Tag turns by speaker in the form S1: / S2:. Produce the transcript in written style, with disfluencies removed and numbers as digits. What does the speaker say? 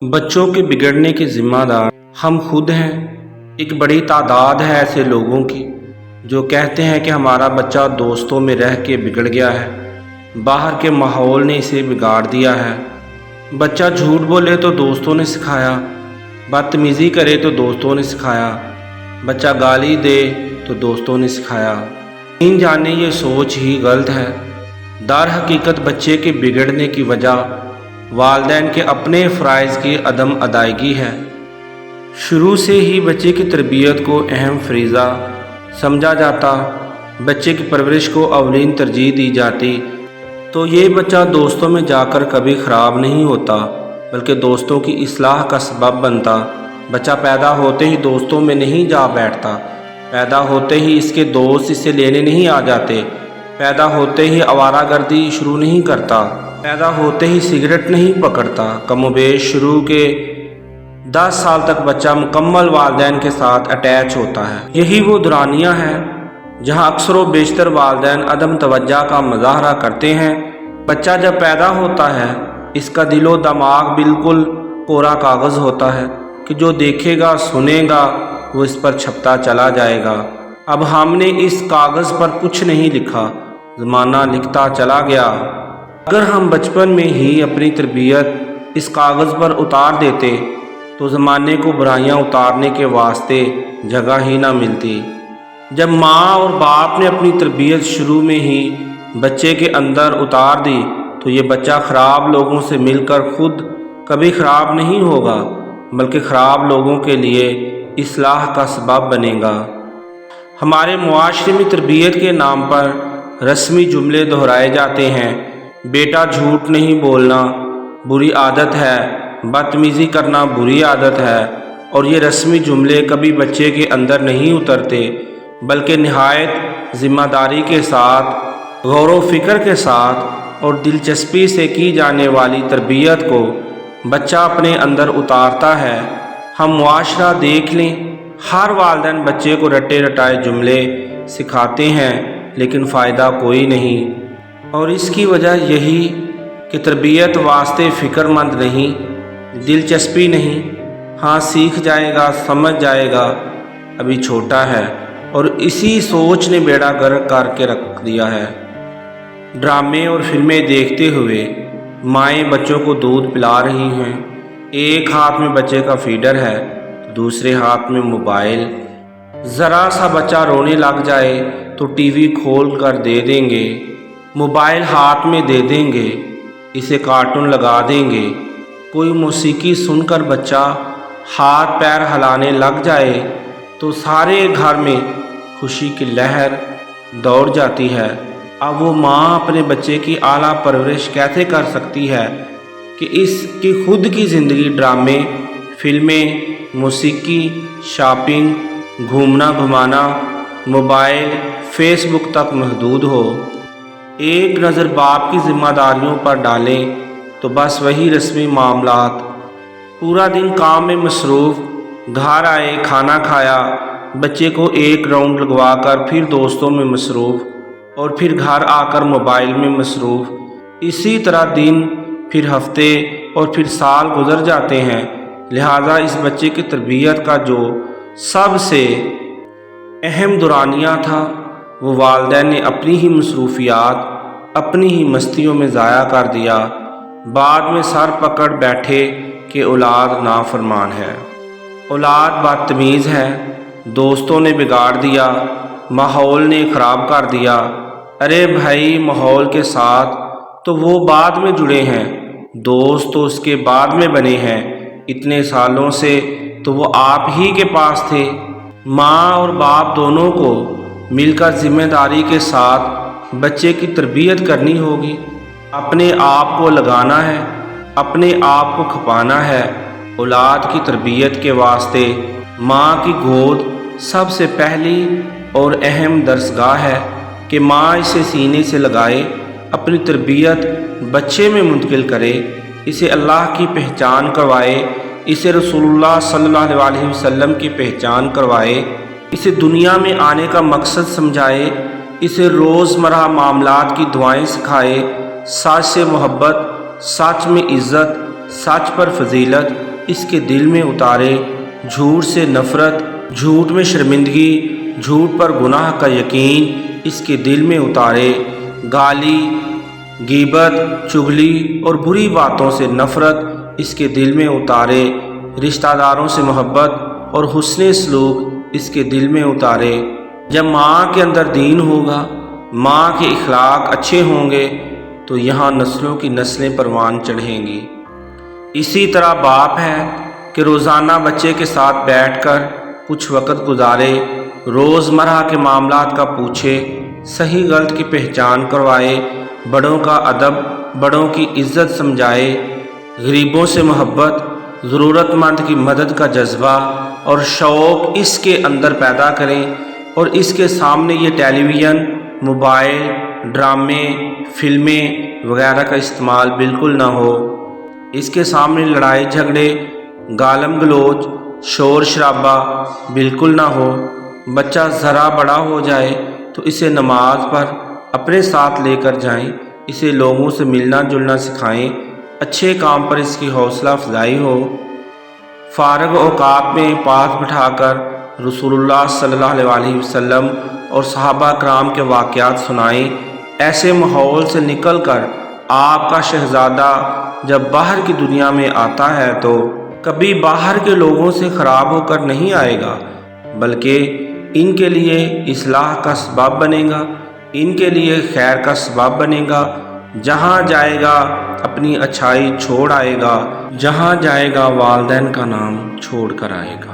S1: بچوں کے بگڑنے کے ذمہ دار ہم خود ہیں۔ ایک بڑی تعداد ہے ایسے لوگوں کی جو کہتے ہیں کہ ہمارا بچہ دوستوں میں رہ کے بگڑ گیا ہے، باہر کے ماحول نے اسے بگاڑ دیا ہے۔ بچہ جھوٹ بولے تو دوستوں نے سکھایا، بدتمیزی کرے تو دوستوں نے سکھایا، بچہ گالی دے تو دوستوں نے سکھایا۔ نہیں جانے یہ سوچ ہی غلط ہے۔ در حقیقت بچے کے بگڑنے کی وجہ والدین کے اپنے فرائض کی عدم ادائیگی ہے۔ شروع سے ہی بچے کی تربیت کو اہم فریضہ سمجھا جاتا، بچے کی پرورش کو اولین ترجیح دی جاتی تو یہ بچہ دوستوں میں جا کر کبھی خراب نہیں ہوتا بلکہ دوستوں کی اصلاح کا سبب بنتا۔ بچہ پیدا ہوتے ہی دوستوں میں نہیں جا بیٹھتا، پیدا ہوتے ہی اس کے دوست اسے لینے نہیں آ جاتے، پیدا ہوتے ہی آوارہ گردی شروع نہیں کرتا، پیدا ہوتے ہی سگریٹ نہیں پکڑتا۔ کم و بیش شروع کے 10 سال تک بچہ مکمل والدین کے ساتھ اٹیچ ہوتا ہے۔ یہی وہ دورانیہ ہے جہاں اکثر و بیشتر والدین عدم توجہ کا مظاہرہ کرتے ہیں۔ بچہ جب پیدا ہوتا ہے اس کا دل و دماغ بالکل کوڑا کاغذ ہوتا ہے کہ جو دیکھے گا سنے گا وہ اس پر چھپتا چلا جائے گا۔ اب ہم نے اس کاغذ پر کچھ نہیں لکھا، زمانہ لکھتا چلا گیا۔ اگر ہم بچپن میں ہی اپنی تربیت اس کاغذ پر اتار دیتے تو زمانے کو برائیاں اتارنے کے واسطے جگہ ہی نہ ملتی۔ جب ماں اور باپ نے اپنی تربیت شروع میں ہی بچے کے اندر اتار دی تو یہ بچہ خراب لوگوں سے مل کر خود کبھی خراب نہیں ہوگا بلکہ خراب لوگوں کے لیے اصلاح کا سبب بنے گا۔ ہمارے معاشرے میں تربیت کے نام پر رسمی جملے دہرائے جاتے ہیں۔ بیٹا جھوٹ نہیں بولنا بری عادت ہے، بدتمیزی کرنا بری عادت ہے، اور یہ رسمی جملے کبھی بچے کے اندر نہیں اترتے بلکہ نہایت ذمہ داری کے ساتھ، غور و فکر کے ساتھ اور دلچسپی سے کی جانے والی تربیت کو بچہ اپنے اندر اتارتا ہے۔ ہم معاشرہ دیکھ لیں، ہر والدین بچے کو رٹے رٹائے جملے سکھاتے ہیں لیکن فائدہ کوئی نہیں، اور اس کی وجہ یہی کہ تربیت واسطے فکر مند نہیں، دلچسپی نہیں۔ ہاں سیکھ جائے گا، سمجھ جائے گا، ابھی چھوٹا ہے، اور اسی سوچ نے بیڑا غرق کر کے رکھ دیا ہے۔ ڈرامے اور فلمیں دیکھتے ہوئے مائیں بچوں کو دودھ پلا رہی ہیں، ایک ہاتھ میں بچے کا فیڈر ہے دوسرے ہاتھ میں موبائل۔ ذرا سا بچہ رونے لگ جائے تو ٹی وی کھول کر دے دیں گے، موبائل ہاتھ میں دے دیں گے، اسے کارٹون لگا دیں گے۔ کوئی موسیقی سن کر بچہ ہاتھ پیر ہلانے لگ جائے تو سارے گھر میں خوشی کی لہر دوڑ جاتی ہے۔ اب وہ ماں اپنے بچے کی اعلیٰ پرورش کیسے کر سکتی ہے کہ اس کی خود کی زندگی ڈرامے، فلمیں، موسیقی، شاپنگ، گھومنا گھمانا، موبائل، فیس بک تک محدود ہو۔ ایک نظر باپ کی ذمہ داریوں پر ڈالیں تو بس وہی رسمی معاملات، پورا دن کام میں مصروف، گھر آئے کھانا کھایا، بچے کو ایک راؤنڈ لگوا کر پھر دوستوں میں مصروف، اور پھر گھر آ کر موبائل میں مصروف۔ اسی طرح دن، پھر ہفتے اور پھر سال گزر جاتے ہیں۔ لہٰذا اس بچے کی تربیت کا جو سب سے اہم دورانیہ تھا وہ والدین نے اپنی ہی مصروفیات، اپنی ہی مستیوں میں ضائع کر دیا۔ بعد میں سر پکڑ بیٹھے کہ اولاد نافرمان ہے، اولاد بدتمیز ہے، دوستوں نے بگاڑ دیا، ماحول نے خراب کر دیا۔ ارے بھائی، ماحول کے ساتھ تو وہ بعد میں جڑے ہیں، دوست تو اس کے بعد میں بنے ہیں، اتنے سالوں سے تو وہ آپ ہی کے پاس تھے۔ ماں اور باپ دونوں کو مل کر ذمہ داری کے ساتھ بچے کی تربیت کرنی ہوگی۔ اپنے آپ کو لگانا ہے، اپنے آپ کو کھپانا ہے۔ اولاد کی تربیت کے واسطے ماں کی گود سب سے پہلی اور اہم درسگاہ ہے کہ ماں اسے سینے سے لگائے، اپنی تربیت بچے میں منتقل کرے، اسے اللہ کی پہچان کروائے، اسے رسول اللہ صلی اللہ علیہ وسلم کی پہچان کروائے، اسے دنیا میں آنے کا مقصد سمجھائے، اسے روزمرہ معاملات کی دعائیں سکھائے، سچ سے محبت، سچ میں عزت، سچ پر فضیلت اس کے دل میں اتارے، جھوٹ سے نفرت، جھوٹ میں شرمندگی، جھوٹ پر گناہ کا یقین اس کے دل میں اتارے، گالی، غیبت، چغلی اور بری باتوں سے نفرت اس کے دل میں اتارے، رشتہ داروں سے محبت اور حسن سلوک اس کے دل میں اتارے۔ جب ماں کے اندر دین ہوگا، ماں کے اخلاق اچھے ہوں گے تو یہاں نسلوں کی نسلیں پروان چڑھیں گی۔ اسی طرح باپ ہے کہ روزانہ بچے کے ساتھ بیٹھ کر کچھ وقت گزارے، روزمرہ کے معاملات کا پوچھے، صحیح غلط کی پہچان کروائے، بڑوں کا ادب، بڑوں کی عزت سمجھائے، غریبوں سے محبت، ضرورت مند کی مدد کا جذبہ اور شوق اس کے اندر پیدا کریں، اور اس کے سامنے یہ ٹیلی ویژن، موبائل، ڈرامے، فلمیں وغیرہ کا استعمال بالکل نہ ہو۔ اس کے سامنے لڑائی جھگڑے، گالم گلوچ، شور شرابہ بالکل نہ ہو۔ بچہ ذرا بڑا ہو جائے تو اسے نماز پر اپنے ساتھ لے کر جائیں، اسے لوگوں سے ملنا جلنا سکھائیں، اچھے کام پر اس کی حوصلہ افزائی ہو۔ فارغ اوقات میں پاس بٹھا کر رسول اللہ صلی اللہ علیہ وسلم اور صحابہ کرام کے واقعات سنائیں۔ ایسے ماحول سے نکل کر آپ کا شہزادہ جب باہر کی دنیا میں آتا ہے تو کبھی باہر کے لوگوں سے خراب ہو کر نہیں آئے گا، بلکہ ان کے لیے اصلاح کا سبب بنے گا، ان کے لیے خیر کا سبب بنے گا۔ جہاں جائے گا اپنی اچھائی چھوڑ آئے گا، جہاں جائے گا والدین کا نام چھوڑ کر آئے گا۔